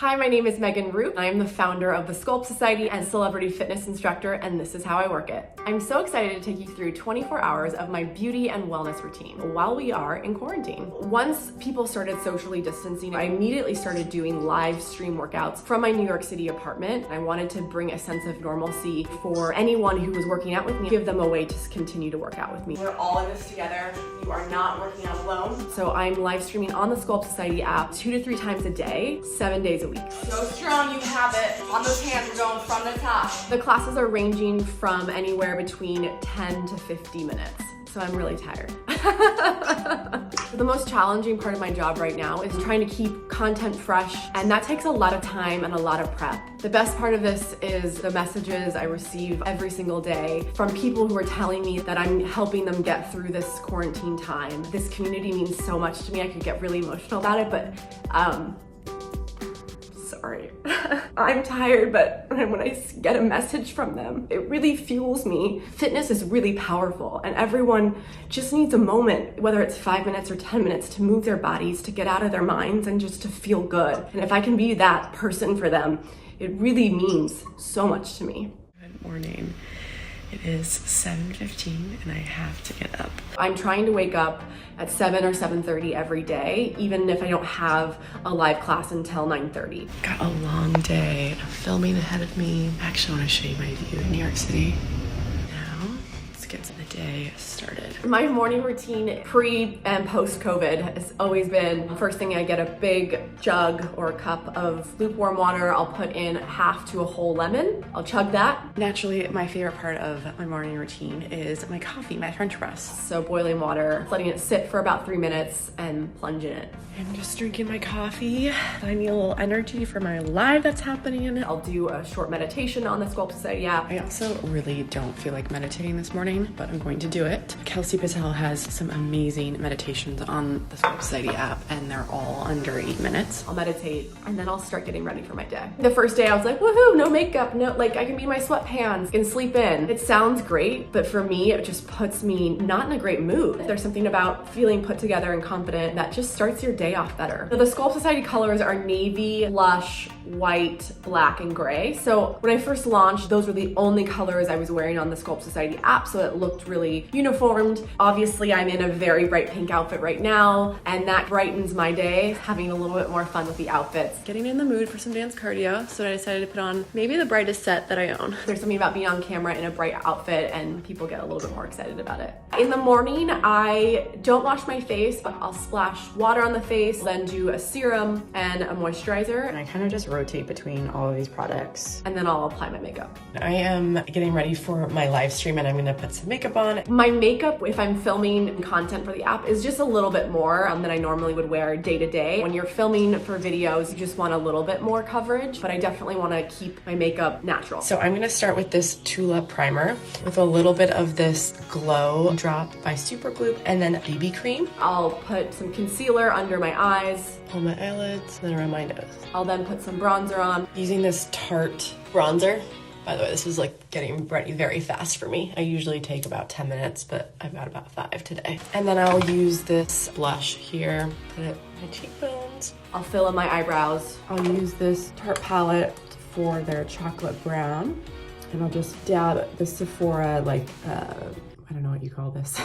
Hi, my name is Megan Root. I am the founder of the Sculpt Society and celebrity fitness instructor, and this is how I work it. I'm so excited to take you through 24 hours of my beauty and wellness routine while we are in quarantine. Once people started socially distancing, I immediately started doing live stream workouts from my New York City apartment. I wanted to bring a sense of normalcy for anyone who was working out with me, give them a way to continue to work out with me. We're all in this together. You are not working out alone. So I'm live streaming on the Sculpt Society app 2 to 3 times a day, 7 days a week. So strong, you have it. On those hands, we're going from the top. The classes are ranging from anywhere between 10 to 50 minutes. So I'm really tired. The most challenging part of my job right now is trying to keep content fresh, and that takes a lot of time and a lot of prep. The best part of this is the messages I receive every single day from people who are telling me that I'm helping them get through this quarantine time. This community means so much to me. I could get really emotional about it, but sorry. I'm tired, but when I get a message from them, it really fuels me. Fitness is really powerful, and everyone just needs a moment, whether it's 5 minutes or 10 minutes, to move their bodies, to get out of their minds, and just to feel good. And if I can be that person for them, it really means so much to me. Good morning. It is 7:15 and I have to get up. I'm trying to wake up at 7 or 7:30 every day, even if I don't have a live class until 9:30. Got a long day of filming ahead of me. I actually want to show you my view of New York City. Now, let's get the day started. My morning routine pre and post COVID has always been, first thing I get a big jug or a cup of lukewarm water. I'll put in half to a whole lemon. I'll chug that. Naturally, my favorite part of my morning routine is my coffee, my French press. So boiling water, letting it sit for about 3 minutes and plunge in it. I'm just drinking my coffee. I need a little energy for my live that's happening. I'll do a short meditation on the Sculpt Society app. I also really don't feel like meditating this morning, but I'm going to do it. Kelsey Patel has some amazing meditations on the Sculpt Society app, and they're all under 8 minutes. I'll meditate, and then I'll start getting ready for my day. The first day I was like, woohoo, no makeup, no, like I can be in my sweatpants and sleep in. It sounds great, but for me, it just puts me not in a great mood. There's something about feeling put together and confident that just starts your day off better. So the Sculpt Society colors are navy, blush, white, black, and gray. So when I first launched, those were the only colors I was wearing on the Sculpt Society app, so it looked really uniformed. Obviously, I'm in a very bright pink outfit right now, and that brightens my day, having a little bit more fun with the outfits. Getting in the mood for some dance cardio, so I decided to put on maybe the brightest set that I own. There's something about being on camera in a bright outfit, and people get a little bit more excited about it. In the morning, I don't wash my face, but I'll splash water on the face, then do a serum and a moisturizer. And I kind of just rotate between all of these products. And then I'll apply my makeup. I am getting ready for my live stream, and I'm gonna put some makeup on. My makeup, if I'm filming content for the app, is just a little bit more than I normally would wear day to day. When you're filming for videos, you just want a little bit more coverage, but I definitely want to keep my makeup natural. So I'm gonna start with this Tula primer with a little bit of this Glow Drop by Supergoop, and then BB cream. I'll put some concealer under my eyes. On my eyelids, then around my nose. I'll then put some bronzer on. Using this Tarte bronzer. By the way, this is like getting ready very fast for me. I usually take about 10 minutes, but I've got about 5 today. And then I'll use this blush here, put it on my cheekbones. I'll fill in my eyebrows. I'll use this Tarte palette for their chocolate brown. And I'll just dab the Sephora, like, I don't know what you call this.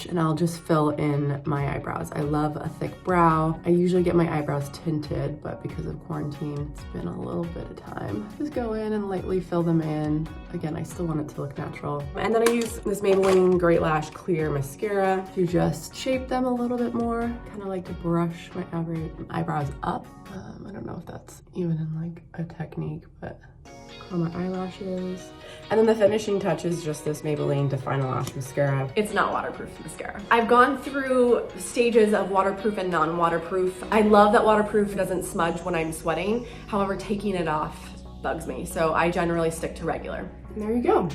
And I'll just fill in my eyebrows. I love a thick brow. I usually get my eyebrows tinted, but because of quarantine, it's been a little bit of time. Just go in and lightly fill them in. Again, I still want it to look natural. And then I use this Maybelline Great Lash Clear Mascara to just shape them a little bit more. Kind of like to brush my eyebrows up. I don't know if that's even in like a technique, but curl my eyelashes. And then the finishing touch is just this Maybelline Define Lash Mascara. It's not waterproof mascara. I've gone through stages of waterproof and non-waterproof. I love that waterproof doesn't smudge when I'm sweating. However, taking it off bugs me. So I generally stick to regular. And there you go.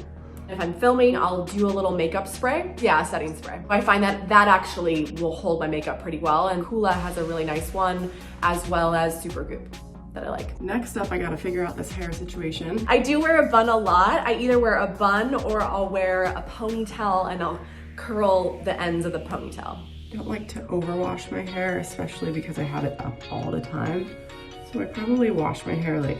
If I'm filming, I'll do a little makeup spray. Yeah, setting spray. I find that that actually will hold my makeup pretty well, and Hoola has a really nice one, as well as Supergoop that I like. Next up, I gotta figure out this hair situation. I do wear a bun a lot. I either wear a bun or I'll wear a ponytail and I'll curl the ends of the ponytail. I don't like to overwash my hair, especially because I have it up all the time. So So I probably wash my hair like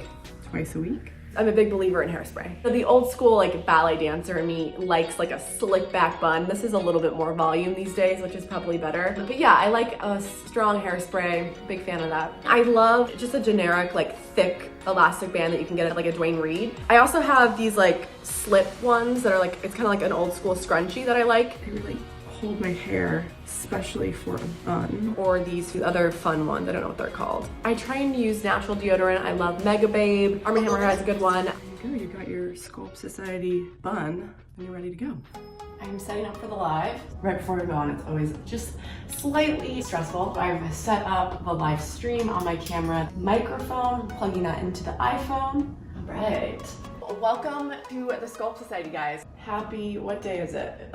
twice a week. I'm a big believer in hairspray. The old school like ballet dancer in me likes like a slick back bun. This is a little bit more volume these days, which is probably better. But yeah, I like a strong hairspray. Big fan of that. I love just a generic like thick elastic band that you can get at like a Dwayne Reed. I also have these like slip ones that are like, it's kind of like an old school scrunchie that I like. They really hold my hair, especially for a bun. Or these other fun ones, I don't know what they're called. I try and use natural deodorant. I love Mega Babe. Arm & Hammer has a good one. You got your Sculpt Society bun and you're ready to go. I'm setting up for the live. Right before we go on, it's always just slightly stressful. I've set up the live stream on my camera, microphone, plugging that into the iPhone. All right. Welcome to the Sculpt Society, guys. Happy, what day is it?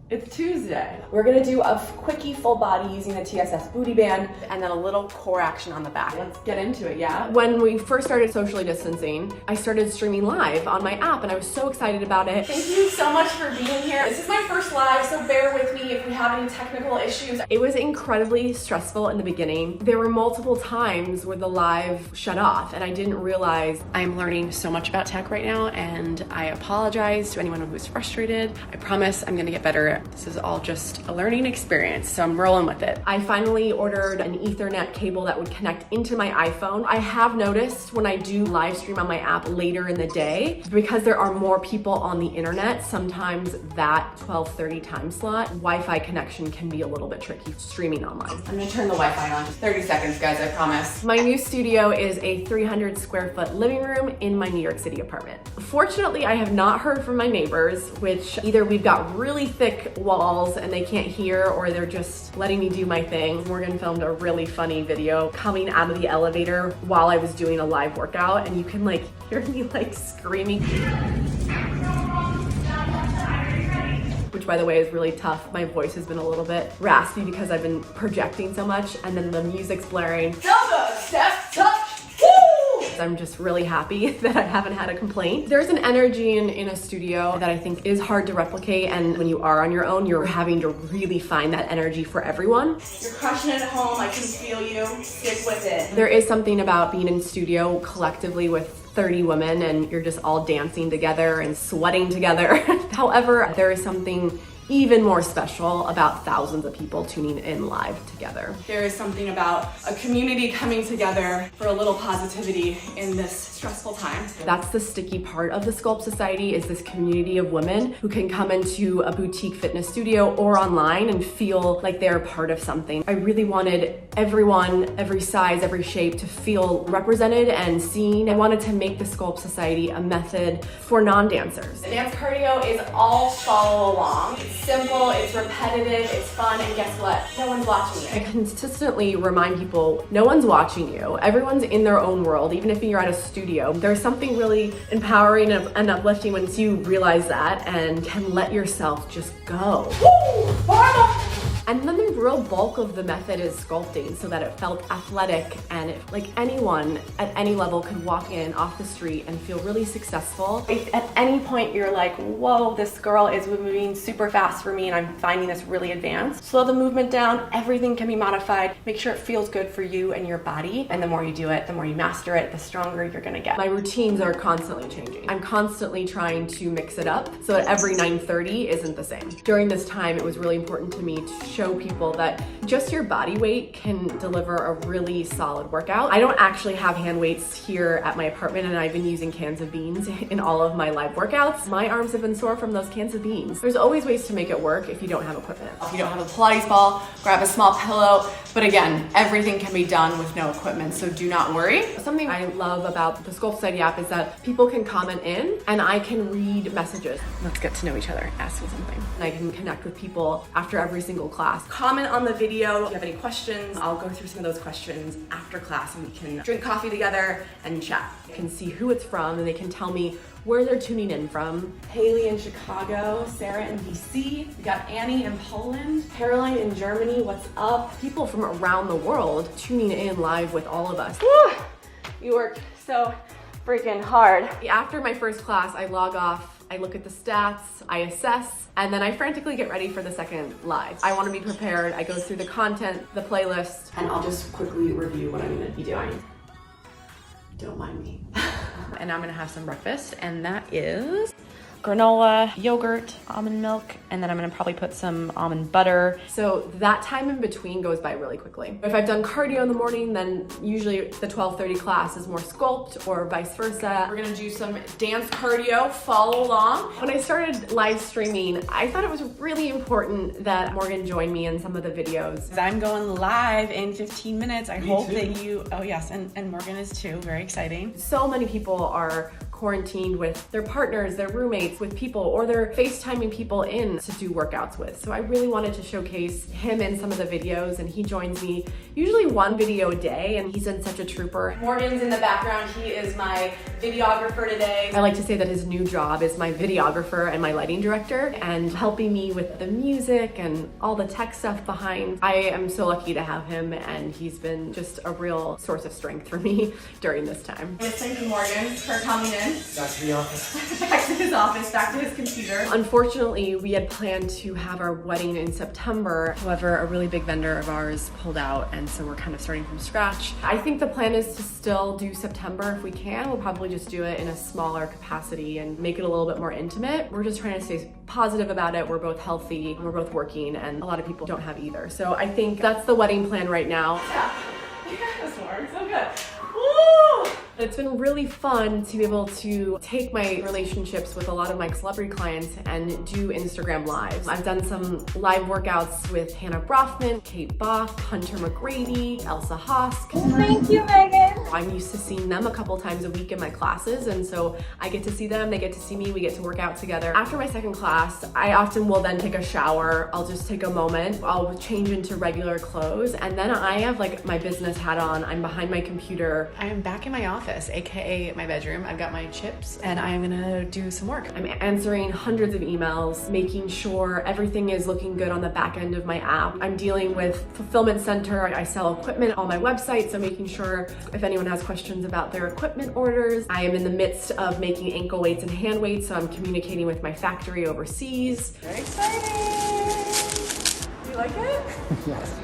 It's Tuesday. We're gonna do a quickie full body using the TSS booty band and then a little core action on the back. Let's get into it, yeah? When we first started socially distancing, I started streaming live on my app and I was so excited about it. Thank you so much for being here. This is my first live, so bear with me if we have any technical issues. It was incredibly stressful in the beginning. There were multiple times where the live shut off and I didn't realize. I'm learning so much about tech right now and I apologize to anyone who's frustrated. I promise I'm gonna get better. This is all just a learning experience, so I'm rolling with it. I finally ordered an Ethernet cable that would connect into my iPhone. I have noticed when I do live stream on my app later in the day, because there are more people on the internet, sometimes that 12:30 time slot, Wi-Fi connection can be a little bit tricky streaming online. I'm gonna turn the Wi-Fi on. 30 seconds, guys, I promise. My new studio is a 300 square foot living room in my New York City apartment. Fortunately, I have not heard from my neighbors, which either we've got really thick walls and they can't hear, or they're just letting me do my thing. Morgan filmed a really funny video coming out of the elevator while I was doing a live workout, and you can like hear me like screaming. Which, by the way, is really tough. My voice has been a little bit raspy because I've been projecting so much, and then the music's blaring. Step, touch. I'm just really happy that I haven't had a complaint. There's an energy in a studio that I think is hard to replicate, and when you are on your own, you're having to really find that energy for everyone. You're crushing it at home, I can feel you. Stick with it. There is something about being in studio collectively with 30 women and you're just all dancing together and sweating together. However, there is something even more special about thousands of people tuning in live together. There is something about a community coming together for a little positivity in this stressful time. That's the sticky part of the Sculpt Society, is this community of women who can come into a boutique fitness studio or online and feel like they're part of something. I really wanted everyone, every size, every shape to feel represented and seen. I wanted to make the Sculpt Society a method for non-dancers. The dance cardio is all follow along. It's simple, it's repetitive, it's fun, and guess what? No one's watching you. I consistently remind people, no one's watching you. Everyone's in their own world, even if you're at a studio. There's something really empowering and uplifting once you realize that and can let yourself just go. Woo! And then the real bulk of the method is sculpting so that it felt athletic and like anyone at any level could walk in off the street and feel really successful. If at any point you're like, whoa, this girl is moving super fast for me and I'm finding this really advanced, slow the movement down, everything can be modified. Make sure it feels good for you and your body. And the more you do it, the more you master it, the stronger you're gonna get. My routines are constantly changing. I'm constantly trying to mix it up so that every 9:30 isn't the same. During this time, it was really important to me to show people that just your body weight can deliver a really solid workout. I don't actually have hand weights here at my apartment, and I've been using cans of beans in all of my live workouts. My arms have been sore from those cans of beans. There's always ways to make it work if you don't have equipment. If you don't have a Pilates ball, grab a small pillow. But again, everything can be done with no equipment, so do not worry. Something I love about the Sculpt Society app is that people can comment in and I can read messages. Let's get to know each other. Ask me something. And I can connect with people after every single class. Comment on the video if you have any questions. I'll go through some of those questions after class and we can drink coffee together and chat. You can see who it's from and they can tell me where they're tuning in from. Haley in Chicago, Sarah in DC, we got Annie in Poland, Caroline in Germany, what's up? People from around the world tuning in live with all of us. Woo! You worked so freaking hard. After my first class, I log off, I look at the stats, I assess, and then I frantically get ready for the second live. I want to be prepared. I go through the content, the playlist, and I'll just quickly review what I'm going to be doing. Don't mind me. And I'm gonna have some breakfast, and that is granola, yogurt, almond milk, and then I'm gonna probably put some almond butter. So that time in between goes by really quickly. If I've done cardio in the morning, then usually the 12:30 class is more sculpt or vice versa. We're gonna do some dance cardio, follow along. When I started live streaming, I thought it was really important that Morgan join me in some of the videos. I'm going live in 15 minutes. I hope that you, oh yes, and Morgan is too, very exciting. So many people are quarantined with their partners, their roommates, with people, or they're FaceTiming people in to do workouts with. So I really wanted to showcase him in some of the videos, and he joins me usually one video a day, and he's been such a trooper. Morgan's in the background. He is my videographer today. I like to say that his new job is my videographer and my lighting director, and helping me with the music and all the tech stuff behind. I am so lucky to have him, and he's been just a real source of strength for me during this time. Thank you, Morgan, for coming in. Back to the office. Back to his office, back to his computer. Unfortunately, we had planned to have our wedding in September. However, a really big vendor of ours pulled out, and so we're kind of starting from scratch. I think the plan is to still do September if we can. We'll probably just do it in a smaller capacity and make it a little bit more intimate. We're just trying to stay positive about it. We're both healthy, we're both working, and a lot of people don't have either. So I think that's the wedding plan right now. Yeah, this works so good. Woo! It's been really fun to be able to take my relationships with a lot of my celebrity clients and do Instagram lives. I've done some live workouts with Hannah Brofman, Kate Bach, Hunter McGrady, Elsa Hosk. Thank you, Megan. I'm used to seeing them a couple times a week in my classes, and so I get to see them, they get to see me, we get to work out together. After my second class, I often will then take a shower. I'll just take a moment, I'll change into regular clothes, and then I have like my business hat on, I'm behind my computer. I am back in my office, aka my bedroom. I've got my chips, and I'm gonna do some work. I'm answering hundreds of emails, making sure everything is looking good on the back end of my app. I'm dealing with fulfillment center. I sell equipment on my website, so making sure if anyone has questions about their equipment orders. I am in the midst of making ankle weights and hand weights, so I'm communicating with my factory overseas. Very exciting. You like it? Yes.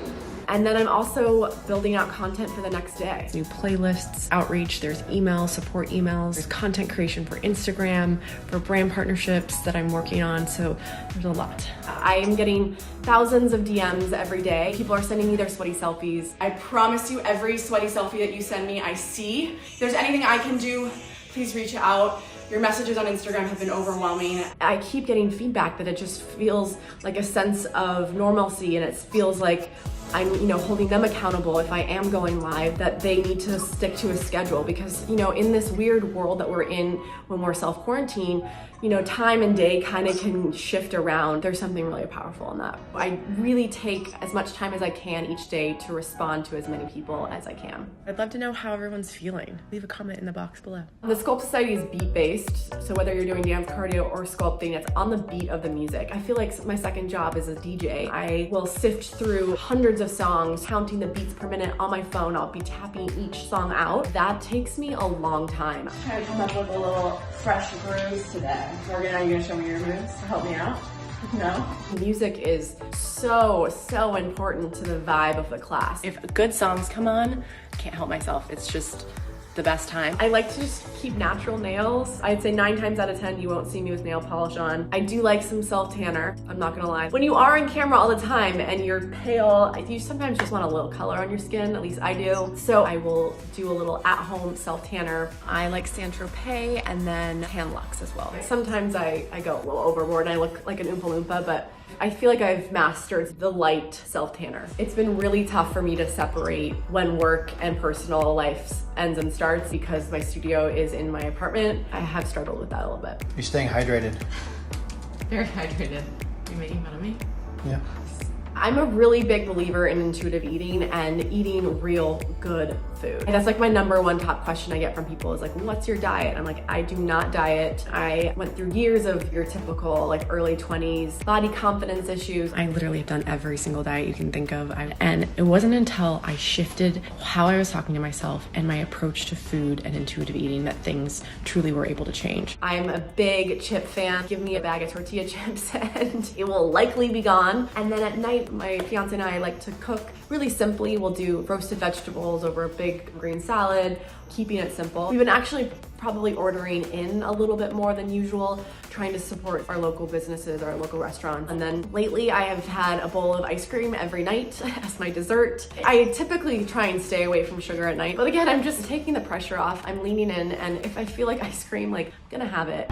And then I'm also building out content for the next day. New playlists, outreach, there's emails, support emails, there's content creation for Instagram, for brand partnerships that I'm working on, so there's a lot. I am getting thousands of DMs every day. People are sending me their sweaty selfies. I promise you, every sweaty selfie that you send me, I see. If there's anything I can do, please reach out. Your messages on Instagram have been overwhelming. I keep getting feedback that it just feels like a sense of normalcy, and it feels like I'm, holding them accountable if I am going live, that they need to stick to a schedule because, in this weird world that we're in when we're self-quarantine, time and day kind of can shift around. There's something really powerful in that. I really take as much time as I can each day to respond to as many people as I can. I'd love to know how everyone's feeling. Leave a comment in the box below. The Sculpt Society is beat-based, so whether you're doing dance cardio or sculpting, it's on the beat of the music. I feel like my second job is a DJ. I will sift through hundreds of songs, counting the beats per minute on my phone. I'll be tapping each song out. That takes me a long time. Trying to come up with a little fresh grooves today. Morgan, are you gonna show me your moves to help me out? No? Music is so important to the vibe of the class. If good songs come on, I can't help myself. It's just the best time. I like to just keep natural nails. I'd say 9 times out of 10, you won't see me with nail polish on. I do like some self-tanner, I'm not gonna lie. When you are in camera all the time and you're pale, you sometimes just want a little color on your skin, at least I do. So I will do a little at-home self-tanner. I like Saint-Tropez and then Tan Luxe as well. Sometimes I go a little overboard and I look like an Oompa Loompa, but I feel like I've mastered the light self-tanner. It's been really tough for me to separate when work and personal life ends and starts because my studio is in my apartment. I have struggled with that a little bit. You're staying hydrated. Very hydrated. You making fun of me? Yeah. I'm a really big believer in intuitive eating and eating real good food. And that's like my #1 top question I get from people is like, what's your diet? I'm like, I do not diet. I went through years of your typical like early 20s body confidence issues. I literally have done every single diet you can think of. And it wasn't until I shifted how I was talking to myself and my approach to food and intuitive eating that things truly were able to change. I'm a big chip fan. Give me a bag of tortilla chips and it will likely be gone. And then at night, my fiance and I like to cook really simply. We'll do roasted vegetables vegetables over a big green salad, keeping it simple. We've been actually probably ordering in a little bit more than usual, trying to support our local businesses, our local restaurants. And then lately I have had a bowl of ice cream every night as my dessert. I typically try and stay away from sugar at night, but again, I'm just taking the pressure off. I'm leaning in, and if I feel like ice cream, like, I'm gonna have it.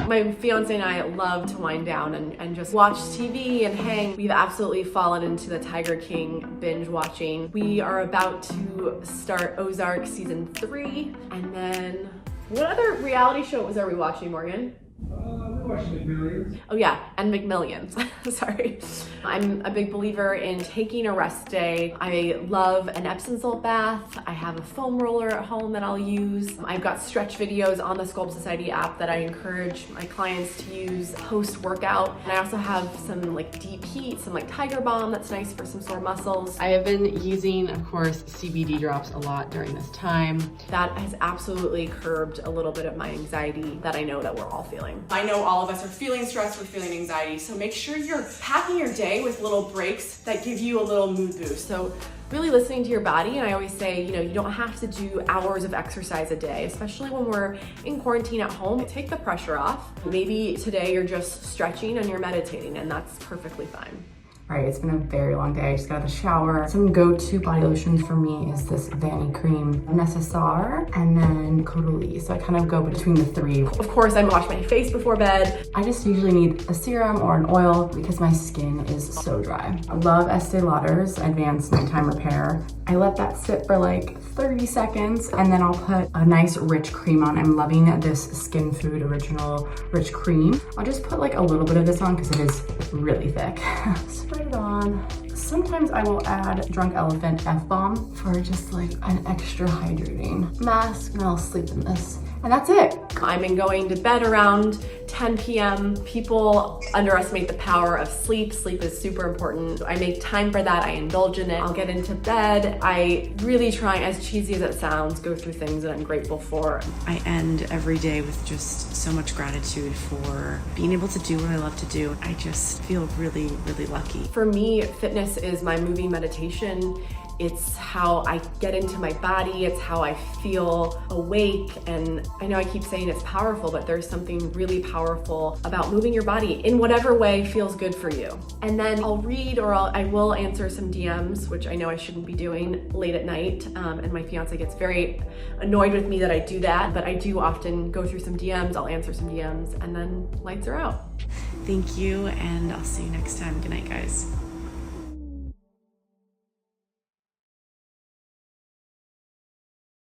My fiance and I love to wind down and just watch TV and hang. We've absolutely fallen into the Tiger King binge watching. We are about to start Ozark season 3. And then, what other reality shows are we watching, Morgan? We watched McMillions. Oh yeah, and McMillions. Sorry. I'm a big believer in taking a rest day. I love an Epsom salt bath. I have a foam roller at home that I'll use. I've got stretch videos on the Sculpt Society app that I encourage my clients to use post-workout. And I also have some like deep heat, some like Tiger Balm that's nice for some sore muscles. I have been using, of course, CBD drops a lot during this time. That has absolutely curbed a little bit of my anxiety that I know that we're all feeling. I know all of us are feeling stress, we're feeling anxiety, so make sure you're packing your day with little breaks that give you a little mood boost. So really listening to your body, and I always say, you know, you don't have to do hours of exercise a day, especially when we're in quarantine at home. Take the pressure off. Maybe today you're just stretching and you're meditating, and that's perfectly fine. All right, it's been a very long day. I just got out of the shower. Some go-to body lotions for me is this Vanny Cream Necessaire and then Caudalie. So I kind of go between the three. Of course, I wash my face before bed. I just usually need a serum or an oil because my skin is so dry. I love Estee Lauder's Advanced Nighttime Repair. I let that sit for like 30 seconds and then I'll put a nice rich cream on. I'm loving this Skin Food Original Rich Cream. I'll just put like a little bit of this on because it is really thick. Spray it on. Sometimes I will add Drunk Elephant F-Bomb for just like an extra hydrating mask, and I'll sleep in this. And that's it. I've been going to bed around 10 p.m. People underestimate the power of sleep. Sleep is super important. I make time for that. I indulge in it. I'll get into bed. I really try, as cheesy as it sounds, go through things that I'm grateful for. I end every day with just so much gratitude for being able to do what I love to do. I just feel really, really lucky. For me, fitness is my moving meditation. It's how I get into my body. It's how I feel awake. And I know I keep saying it's powerful, but there's something really powerful about moving your body in whatever way feels good for you. And then I'll read, or I will answer some DMs, which I know I shouldn't be doing late at night. And my fiance gets very annoyed with me that I do that, but I do often go through some DMs. I'll answer some DMs, and then lights are out. Thank you, and I'll see you next time. Good night, guys.